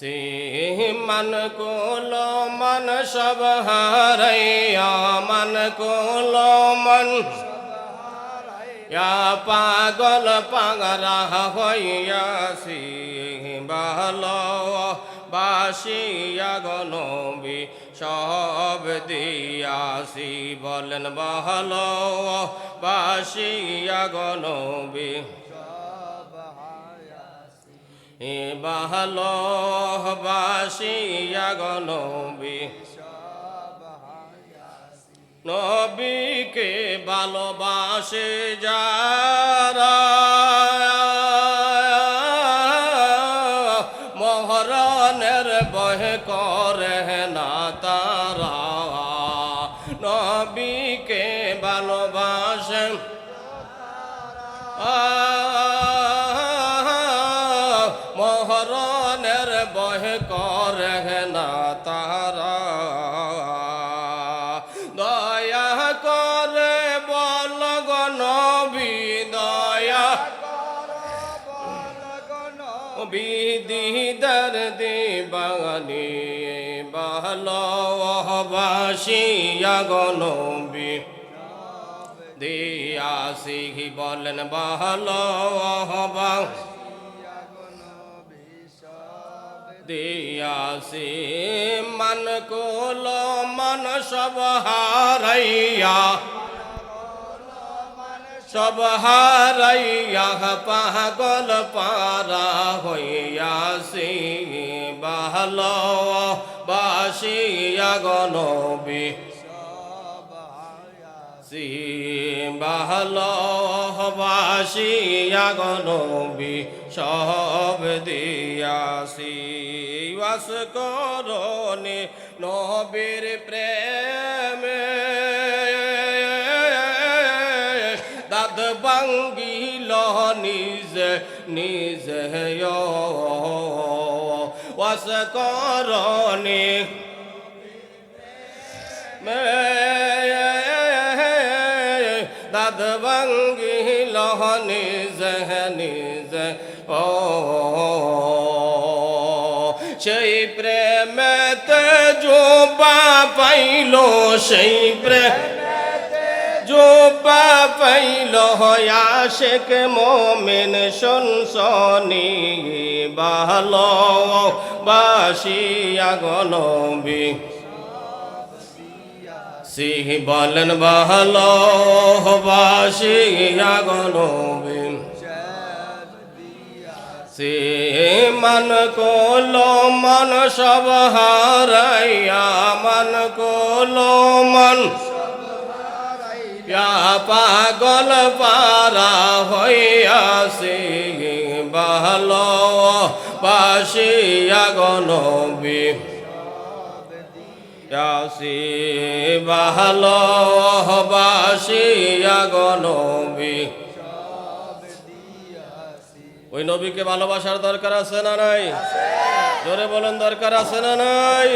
সে মান কুলো মন সব হারাইয়া মান কুলো মন পাগল পাগরা হইয়াছি ভালো বাসিয়া গনবি সব দিয়াছি বলেন ভালো বাসিয়া গনবি ভালো বাসিয়া গনবি নবীকে ভালোবাসে যারা মহরণের ভয় করে না তারা নবীকে ভালোবাসে মহরণের ভয় করে না তারা দয়া করে বল গো নবী দয়া বিদিদার দিবানি ভালোবাসিয়া গো নবী দিয়াছি বলেন ভালোবাসিয়া দিয়াছি মান কুলো মন সব হারাইয়া সব হারাইয়া পাগল পারা হইয়াছি ভালো বাসিয়া গনবি সি ভালো বাসিয়া গনবি সব দিয়াছি বাস করনে নবীর প্রেমে দাদ বাঙ্গিল নিজ নিজ বাস করনে দাদ বাঙ্গিল নিজ নিজ সেই প্রেমেতে জোবা পাইল সেই প্রেম জোবা পাইল আশিক মোমেন শুনসনি ভালো বাসিয়া গনবি সিহ বলেন ভালো বাসিয়া গনবি সে মান কুলো মন সব হারাইয়া মান কুলো মন পাগল পারা হইয়াছে ভালো বাসিয়া গনবি আসি ভালো বাসিয়া গনবি ওই নবীকে ভালোবাসার দরকার আছে না নাই? জোরে বলেন দরকার আছে না নাই?